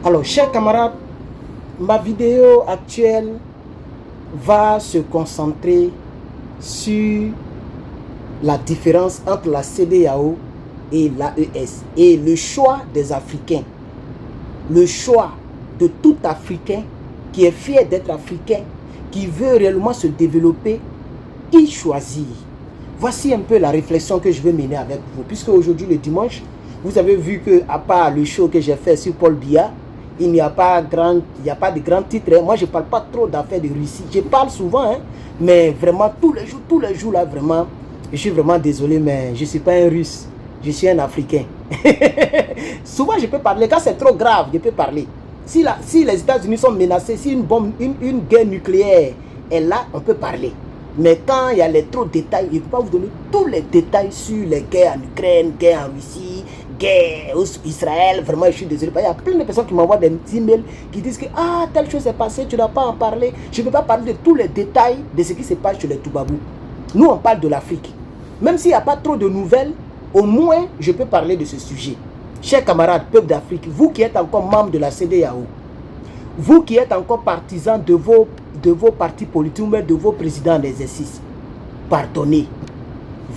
Alors, chers camarades, ma vidéo actuelle va se concentrer sur la différence entre la CEDEAO et l'AES et le choix des Africains. Le choix de tout Africain qui est fier d'être Africain, qui veut réellement se développer, qui choisit. Voici un peu la réflexion que je vais mener avec vous. Puisque aujourd'hui, le dimanche, vous avez vu que à part le show que j'ai fait sur Paul Biya, il n'y a pas de grands titres. Hein. Moi, je ne parle pas trop d'affaires de Russie. Je parle souvent, hein, mais vraiment tous les jours, là, vraiment, je suis vraiment désolé, mais je ne suis pas un Russe. Je suis un Africain. Souvent, je peux parler. Quand c'est trop grave, je peux parler. Si les États-Unis sont menacés, si une guerre nucléaire est là, on peut parler. Mais quand il y a les trop de détails, je ne peux pas vous donner tous les détails sur les guerres en Ukraine, guerre en Russie, guerre au Israël. Vraiment, je suis désolé. Il y a plein de personnes qui m'envoient des emails qui disent que telle chose est passée, tu n'as pas en parler. Je ne peux pas parler de tous les détails de ce qui se passe chez les Toubabou. Nous, on parle de l'Afrique. Même s'il n'y a pas trop de nouvelles, au moins, je peux parler de ce sujet. Chers camarades, peuple d'Afrique, vous qui êtes encore membre de la CEDEAO, vous qui êtes encore partisans de vos partis politiques ou même de vos présidents en exercice, pardonnez,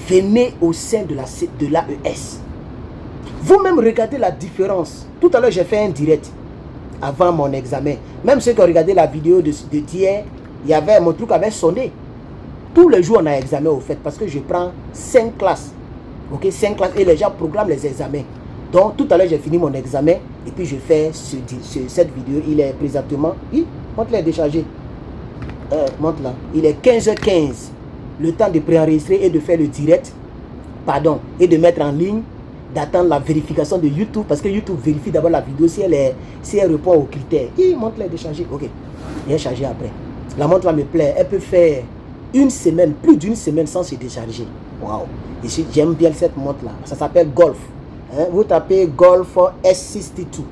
venez au sein de l'AES. Vous-même regardez la différence. Tout à l'heure, j'ai fait un direct avant mon examen. Même ceux qui ont regardé la vidéo d'hier, mon truc avait sonné. Tous les jours, on a examen au fait parce que je prends 5 classes. Ok, 5 classes et les gens programment les examens. Donc, tout à l'heure, j'ai fini mon examen et puis je fais cette vidéo. Il est présentement... montre-la déchargé. Montre là. Il est 15h15. Le temps de préenregistrer et de faire le direct. Pardon. Et de mettre en ligne. D'attendre la vérification de YouTube. Parce que YouTube vérifie d'abord la vidéo si elle répond aux critères. Montre-la déchargé. Ok. Il est chargé après. La montre là me plaît. Elle peut faire une semaine, plus d'une semaine sans se décharger. Waouh. J'aime bien cette montre là. Ça s'appelle Golf. Vous tapez Golf S62.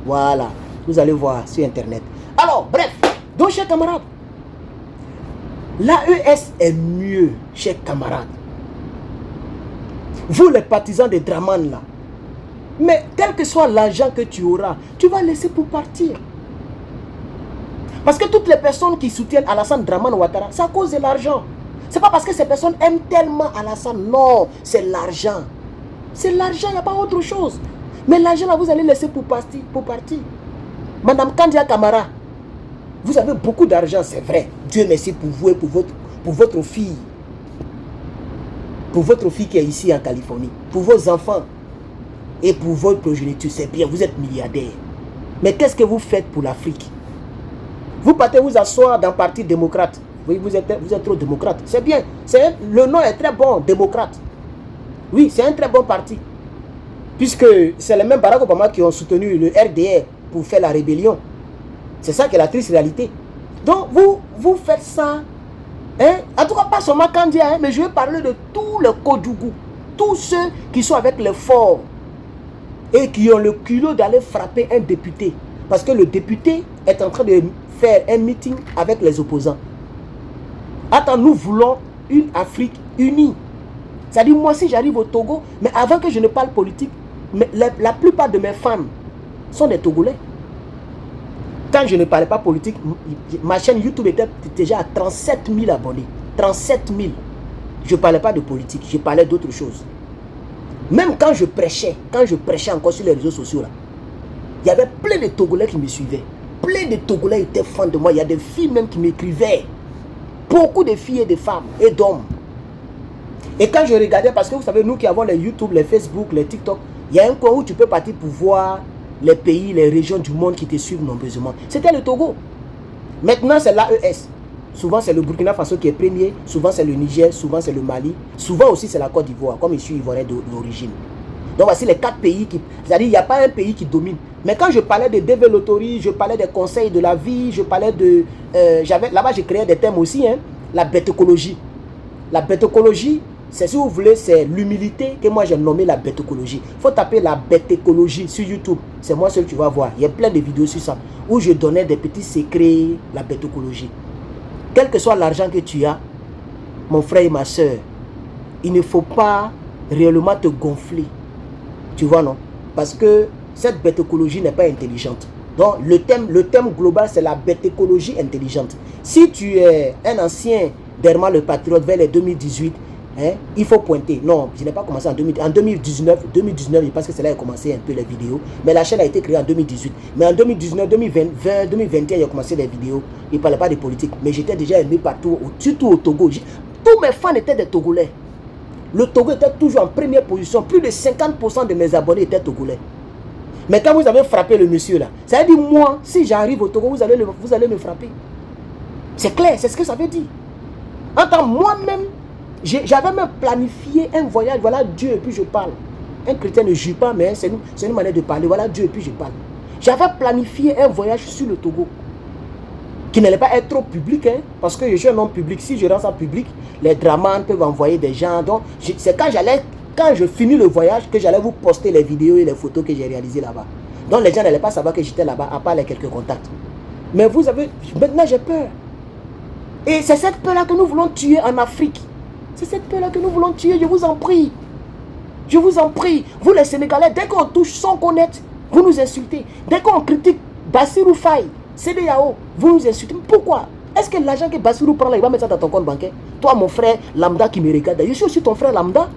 Voilà. Vous allez voir sur internet. Alors, bref. Donc, chers camarades, l'AES est mieux, chers camarades. Vous, les partisans des Draman là. Mais quel que soit l'argent que tu auras, tu vas laisser pour partir. Parce que toutes les personnes qui soutiennent Alassane Dramane Ouattara, c'est à cause de l'argent. C'est pas parce que ces personnes aiment tellement Alassane. Non, c'est l'argent. C'est l'argent, il n'y a pas autre chose. Mais l'argent là, vous allez laisser pour partir. Madame Kandia Kamara, vous avez beaucoup d'argent, c'est vrai. Dieu merci pour vous et pour votre fille. Pour votre fille qui est ici en Californie. Pour vos enfants. Et pour votre progéniture, c'est bien, vous êtes milliardaire. Mais qu'est-ce que vous faites pour l'Afrique? Vous partez vous asseoir dans le parti démocrate. Oui, vous êtes trop démocrate. C'est bien. Le nom est très bon, démocrate. Oui, c'est un très bon parti. Puisque c'est les mêmes Barack Obama qui ont soutenu le RDR pour faire la rébellion. C'est ça qui est la triste réalité. Donc, vous faites ça. Hein? En tout cas, pas seulement Kandia, mais je vais parler de tous les Kodougou. Tous ceux qui sont avec les forts. Et qui ont le culot d'aller frapper un député. Parce que le député est en train de faire un meeting avec les opposants. Attends, nous voulons une Afrique unie. C'est-à-dire, moi, si j'arrive au Togo, mais avant que je ne parle politique, mais la plupart de mes femmes sont des Togolais. Quand je ne parlais pas politique, ma chaîne YouTube était déjà à 37 000 abonnés. 37 000. Je ne parlais pas de politique, je parlais d'autre chose. Même quand je prêchais encore sur les réseaux sociaux, là, il y avait plein de Togolais qui me suivaient. Plein de Togolais étaient fans de moi. Il y a des filles même qui m'écrivaient. Beaucoup de filles et de femmes et d'hommes. Et quand je regardais, parce que vous savez, nous qui avons les YouTube, les Facebook, les TikTok, il y a un coin où tu peux partir pour voir les pays, les régions du monde qui te suivent nombreusement. C'était le Togo. Maintenant, c'est l'AES. Souvent, c'est le Burkina Faso qui est premier. Souvent, c'est le Niger. Souvent, c'est le Mali. Souvent aussi, c'est la Côte d'Ivoire, comme je suis ivoirien d'origine. Donc, voici les 4 pays qui... C'est-à-dire, il n'y a pas un pays qui domine. Mais quand je parlais de développerie, je parlais des conseils de la vie, je parlais de... là-bas, j'ai créé des thèmes aussi, hein, la bêtecologie. La bêtecologie, c'est, si vous voulez, c'est l'humilité que moi j'ai nommé la bêtecologie. Il faut taper la bêtecologie sur YouTube. C'est moi seul que tu vas voir. Il y a plein de vidéos sur ça, où je donnais des petits secrets, la bêtecologie. Quel que soit l'argent que tu as, mon frère et ma soeur, il ne faut pas réellement te gonfler. Tu vois, non? Parce que cette bêtecologie n'est pas intelligente. Donc, le thème global, c'est la bête écologie intelligente. Si tu es un ancien Derma le Patriote vers les 2018, hein, il faut pointer. Non, je n'ai pas commencé en 2019, je pense que c'est là que j'ai commencé un peu les vidéos. Mais la chaîne a été créée en 2018. Mais en 2019, 2020, 2021, j'ai commencé les vidéos. Il ne parlait pas de politique. Mais j'étais déjà aimé partout, surtout au Togo. Tous mes fans étaient des Togolais. Le Togo était toujours en première position. Plus de 50% de mes abonnés étaient Togolais. Mais quand vous avez frappé le monsieur là, ça veut dire moi, si j'arrive au Togo, vous allez me frapper. C'est clair, c'est ce que ça veut dire. En tant moi-même, j'avais même planifié un voyage, voilà Dieu, et puis je parle. Un chrétien ne jure pas, mais c'est une manière de parler, voilà Dieu, et puis je parle. J'avais planifié un voyage sur le Togo, qui n'allait pas être trop public, hein, parce que je suis un homme public. Si je rends en public, les dramans peuvent envoyer des gens. Donc, c'est quand je finis le voyage, que j'allais vous poster les vidéos et les photos que j'ai réalisées là-bas. Donc, les gens n'allaient pas savoir que j'étais là-bas, à part les quelques contacts. Mais vous avez... Maintenant, j'ai peur. Et c'est cette peur-là que nous voulons tuer en Afrique. C'est cette peur-là que nous voulons tuer, je vous en prie. Je vous en prie. Vous, les Sénégalais, dès qu'on touche sans connaître, vous nous insultez. Dès qu'on critique Bassirou Faye, CEDEAO, vous nous insultez. Pourquoi? Est-ce que l'argent que Bassirou prend là, il va mettre ça dans ton compte bancaire? Toi, mon frère lambda qui me regarde, je suis aussi ton frère lambda.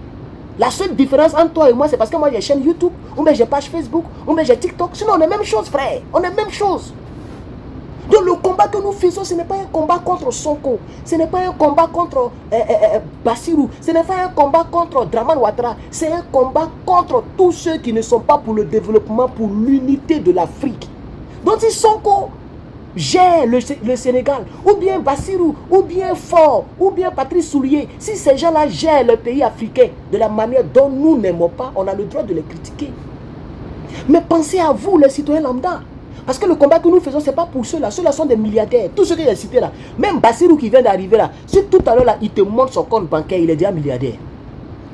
La seule différence entre toi et moi, c'est parce que moi j'ai chaîne YouTube, ou bien j'ai page Facebook, ou bien j'ai TikTok. Sinon, on est même chose, frère. On est même chose. Donc le combat que nous faisons, ce n'est pas un combat contre Sonko, ce n'est pas un combat contre Bassirou, ce n'est pas un combat contre Dramane Ouattara, c'est un combat contre tous ceux qui ne sont pas pour le développement, pour l'unité de l'Afrique. Donc si Sonko gère le Sénégal, ou bien Bassirou, ou bien Faure, ou bien Patrice Soulier, si ces gens-là gèrent le pays africain de la manière dont nous n'aimons pas, on a le droit de les critiquer. Mais pensez à vous, les citoyens lambda. Parce que le combat que nous faisons, ce n'est pas pour ceux-là. Ceux-là sont des milliardaires. Tous ceux que j'ai cités là. Même Bassirou qui vient d'arriver là. Si tout à l'heure là, il te montre son compte bancaire, il est déjà milliardaire.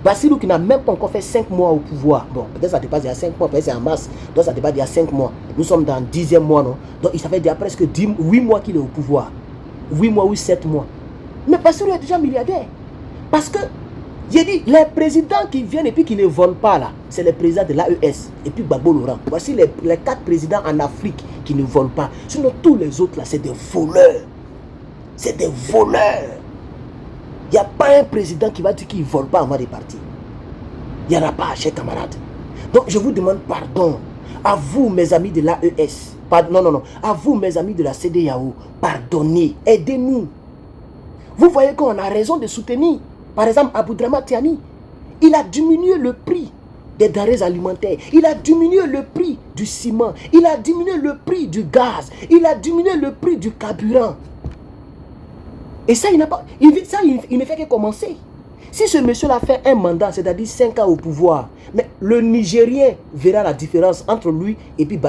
Bassirou qui n'a même pas encore fait 5 mois au pouvoir. Bon, peut-être ça dépasse il y a 5 mois, peut-être c'est en mars. Donc ça dépasse il y a 5 mois. Nous sommes dans le 10e mois, non? Donc il fait déjà presque 8 mois qu'il est au pouvoir. 8 mois ou 7 mois. Mais Bassirou est déjà milliardaire. Parce que, j'ai dit, les présidents qui viennent et puis qui ne volent pas là, c'est les présidents de l'AES et puis Gbagbo Laurent. Voici les 4 présidents en Afrique qui ne volent pas. Sinon, tous les autres là, c'est des voleurs. C'est des voleurs. Il n'y a pas un président qui va dire qu'il ne vole pas avant de partir. Il n'y en a pas, chers camarades. Donc, je vous demande pardon. À vous, mes amis de l'AES. Non. À vous, mes amis de la CEDEAO. Pardonnez. Aidez-nous. Vous voyez qu'on a raison de soutenir. Par exemple, Aboudrama Tiani, il a diminué le prix des denrées alimentaires. Il a diminué le prix du ciment. Il a diminué le prix du gaz. Il a diminué le prix du carburant. Et ça, il ne fait que commencer. Si ce monsieur-là fait un mandat, c'est-à-dire 5 ans au pouvoir, mais le Nigérien verra la différence entre lui et puis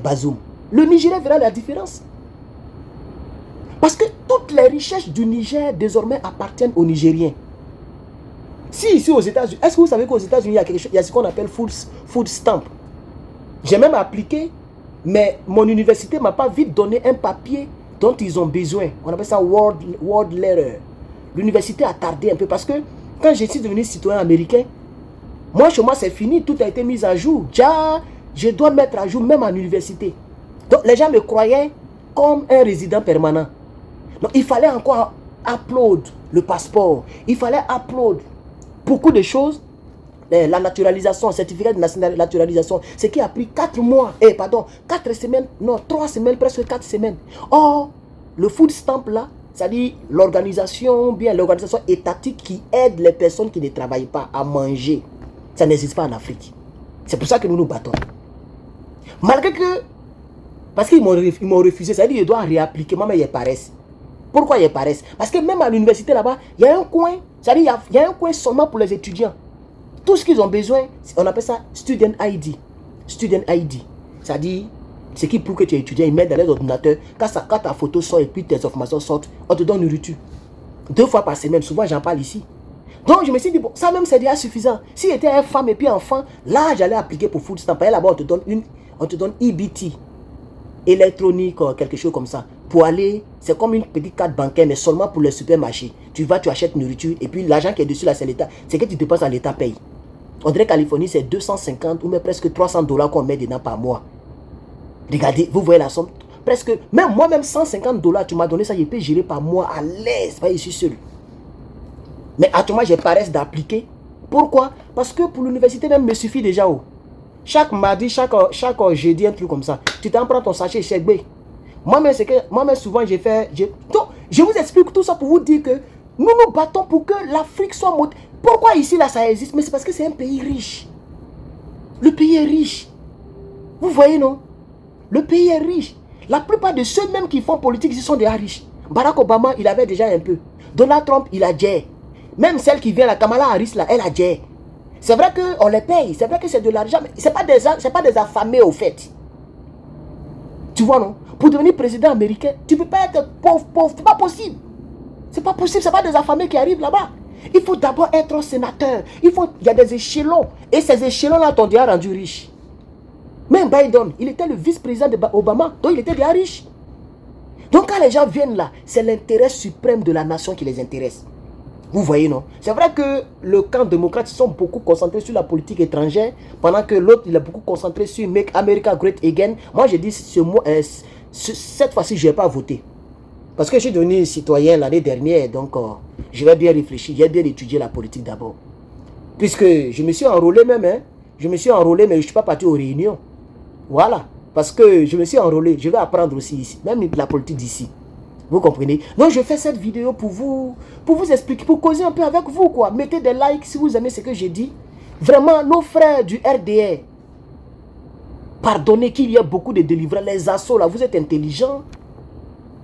Bazoum. Le Nigérien verra la différence. Parce que toutes les richesses du Niger désormais appartiennent aux Nigériens. Si ici aux États-Unis, est-ce que vous savez qu'aux États-Unis, il y a ce qu'on appelle food stamp? J'ai même appliqué, mais mon université ne m'a pas vite donné un papier dont ils ont besoin. On appelle ça World Letter. L'université a tardé un peu parce que quand je suis devenu citoyen américain, moi chez moi c'est fini, tout a été mis à jour. Déjà, je dois mettre à jour même en université. Donc les gens me croyaient comme un résident permanent. Donc il fallait encore upload le passeport. Il fallait upload beaucoup de choses. La naturalisation, certificat de naturalisation, ce qui a pris 4 mois. 4 semaines, non, 3 semaines, presque 4 semaines. Or, le food stamp là, c'est-à-dire l'organisation étatique qui aide les personnes qui ne travaillent pas à manger. Ça n'existe pas en Afrique. C'est pour ça que nous nous battons. Malgré que, parce qu'ils m'ont refusé, c'est-à-dire qu'ils doivent réappliquer, mais ils paraissent. Pourquoi ils paraissent? Parce que même à l'université là-bas, il y a un coin, c'est-à-dire il y a un coin seulement pour les étudiants. Tout ce qu'ils ont besoin, on appelle ça Student ID. Student ID. C'est-à-dire, ce qui prouve que tu es étudiant, ils mettent dans les ordinateurs. Quand ta photo sort et puis tes informations sortent, on te donne une nourriture. 2 fois par semaine, souvent j'en parle ici. Donc je me suis dit, bon, ça même c'est déjà suffisant. Si j'étais une femme et puis enfant, là j'allais appliquer pour food stamp. Là-bas, on te donne EBT, électronique, quelque chose comme ça. Pour aller, c'est comme une petite carte bancaire, mais seulement pour les supermarchés. Tu vas, tu achètes nourriture, et puis l'argent qui est dessus là, c'est l'État. C'est que tu dépenses à l'État paye. On dirait qu'en Californie, c'est 250 ou même presque $300 qu'on met dedans par mois. Regardez, vous voyez la somme. Presque, même moi-même, 150 $, tu m'as donné ça, je peux gérer par mois à l'aise. Je suis seul. Mais actuellement, j'ai paresse d'appliquer. Pourquoi? Parce que pour l'université, même, me suffit déjà. Oh. Chaque mardi, chaque jeudi, un truc comme ça. Tu t'en prends ton sachet chèque B. Moi-même, c'est que moi-même, souvent, j'ai fait. Donc, je vous explique tout ça pour vous dire que nous nous battons pour que l'Afrique soit montée. Pourquoi ici, là, ça existe? Mais c'est parce que c'est un pays riche. Le pays est riche. Vous voyez, non? Le pays est riche. La plupart de ceux même qui font politique, ils sont déjà riches. Barack Obama, il avait déjà un peu. Donald Trump, il a déjà. Même celle qui vient, la Kamala Harris, là, elle a déjà. C'est vrai qu'on les paye. C'est vrai que c'est de l'argent. Mais ce n'est pas des affamés, au fait. Tu vois, non? Pour devenir président américain, tu ne peux pas être pauvre. C'est pas possible. C'est pas possible. Ce n'est pas des affamés qui arrivent là-bas. Il faut d'abord être un sénateur. Il y a des échelons. Et ces échelons-là t'ont déjà rendu riche. Même Biden, il était le vice-président d'Obama, donc il était déjà riche. Donc quand les gens viennent là, c'est l'intérêt suprême de la nation qui les intéresse. Vous voyez, non? C'est vrai que le camp démocrate sont beaucoup concentrés sur la politique étrangère, pendant que l'autre, il est beaucoup concentré sur Make America Great Again. Moi, j'ai dit, cette fois-ci, je ne vais pas voter. Parce que je suis devenu citoyen l'année dernière, donc je vais bien réfléchir, j'ai bien étudié la politique d'abord. Puisque je me suis enrôlé même, hein. Je me suis enrôlé, mais je ne suis pas parti aux réunions. Voilà, parce que je me suis enrôlé, je vais apprendre aussi ici, même la politique d'ici. Vous comprenez? Donc je fais cette vidéo pour vous expliquer, pour causer un peu avec vous, quoi. Mettez des likes si vous aimez ce que j'ai dit. Vraiment, nos frères du RDR, pardonnez qu'il y a beaucoup de délivrants. Les assos, là, vous êtes intelligents.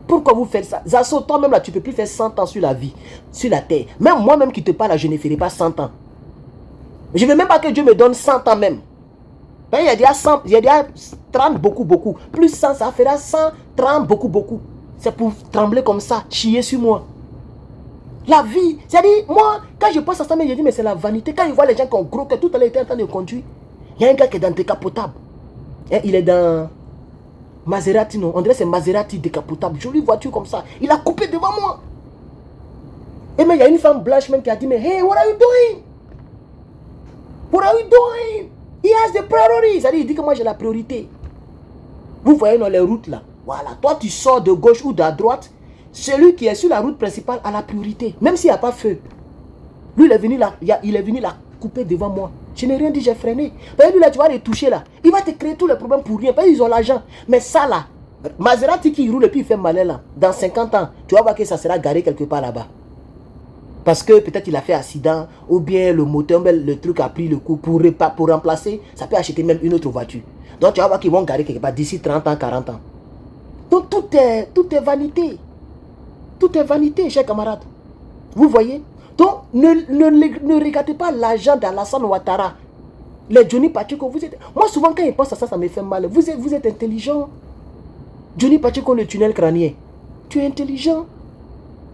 Pourquoi vous faites ça? Zasso, toi-même, là, tu ne peux plus faire 100 ans sur la vie, sur la terre. Même moi-même qui te parle, là, je ne ferai pas 100 ans. Je ne veux même pas que Dieu me donne 100 ans même. Il y a déjà 100, il y a déjà 30 beaucoup. Plus 100, ça fera 130 beaucoup. C'est pour trembler comme ça, chier sur moi. La vie, c'est-à-dire, moi, quand je pense à ça, je dis, mais c'est la vanité. Quand je vois les gens qui ont gros que tout à l'heure étaient en train de conduire, il y a un gars qui est dans décapotable. Et il est dans Maserati, non? On dirait que c'est Maserati décapotable. Jolie voiture comme ça. Il a coupé devant moi. Et mais il y a une femme blanche même qui a dit, mais hey, what are you doing? What are you doing? He has the priority. C'est-à-dire, il dit que moi j'ai la priorité. Vous voyez dans les routes là. Voilà. Toi, tu sors de gauche ou de droite. Celui qui est sur la route principale a la priorité. Même s'il n'y a pas feu. Lui, il est venu là couper devant moi. Je n'ai rien dit, j'ai freiné. Lui là, tu vas les toucher là. Il va te créer tous les problèmes pour rien. Parce qu'ils ont l'argent. Mais ça là, Maserati qui roule et puis il fait malin là. Dans 50 ans, tu vas voir que ça sera garé quelque part là-bas. Parce que peut-être il a fait accident, ou bien le moteur, le truc a pris le coup pour remplacer, ça peut acheter même une autre voiture. Donc tu vas voir qu'ils vont garer quelque part d'ici 30 ans, 40 ans. Donc tout est vanité. Tout est vanité, chers camarades. Vous voyez? Donc ne regardez pas l'argent d'Alassane Ouattara. Les Johnny Pacheco, vous êtes... Moi souvent quand ils pensent à ça, ça me fait mal. Vous êtes intelligent. Johnny Pacheco, le tunnel crânien. Tu es intelligent.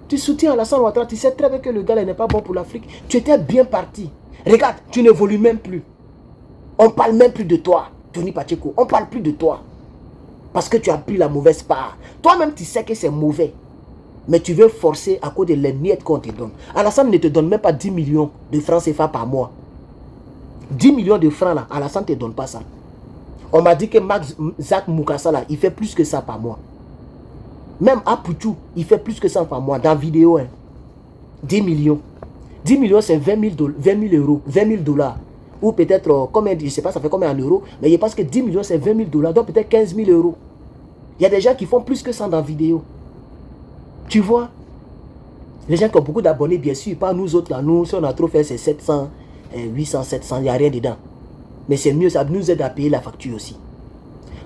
Tu soutiens Alassane Ouattara, tu sais très bien que le gars n'est pas bon pour l'Afrique. Tu étais bien parti. Regarde, tu n'évolues même plus. On ne parle même plus de toi, Johnny Pacheco. On ne parle plus de toi. Parce que tu as pris la mauvaise part. Toi-même, tu sais que c'est mauvais. Mais tu veux forcer à cause de les miettes qu'on te donne. Alassane ne te donne même pas 10 millions de francs CFA par mois. 10 millions de francs là, Alassane ne te donne pas ça. On m'a dit que Zach Moukassa là, il fait plus que ça par mois. Même Apuchou, il fait plus que ça par mois. Dans la vidéo, hein. 10 millions. 10 millions, c'est 20 000 euros. 20 000 $. Ou peut-être, combien, je ne sais pas, ça fait combien en euros. Mais je pense que 10 millions, c'est 20 000 $. Donc peut-être 15 000 euros. Il y a des gens qui font plus que ça dans la vidéo. Tu vois? Les gens qui ont beaucoup d'abonnés, bien sûr. Pas nous autres là. Nous, si on a trop fait, c'est 700, 800, 700. Il n'y a rien dedans. Mais c'est mieux, ça nous aide à payer la facture aussi.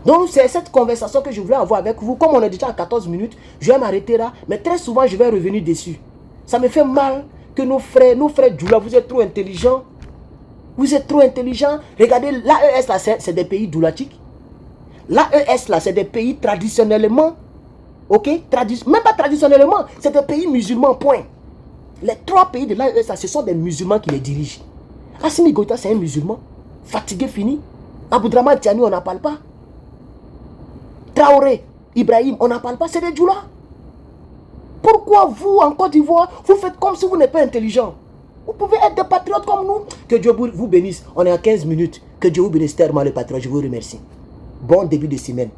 Donc c'est cette conversation que je voulais avoir avec vous. Comme on est déjà à 14 minutes, je vais m'arrêter là. Mais très souvent, je vais revenir dessus. Ça me fait mal que nos frères Djoula, vous êtes trop intelligents. Vous êtes trop intelligents. Regardez, l'AES là, c'est des pays djoulatiques. L'AES là, c'est des pays traditionnellement. Ok? Même pas traditionnellement, c'est des pays musulmans, point. Les 3 pays de l'AES là, ce sont des musulmans qui les dirigent. Assimi Goïta, c'est un musulman. Fatigué, fini. Aboudraman Tiani, on n'en parle pas. Traoré, Ibrahim, on n'en parle pas, c'est des Djoula. Pourquoi vous, en Côte d'Ivoire, vous faites comme si vous n'êtes pas intelligent? Vous pouvez être des patriotes comme nous. Que Dieu vous bénisse. On est à 15 minutes. Que Dieu vous bénisse tellement, les patriotes. Je vous remercie. Bon début de semaine.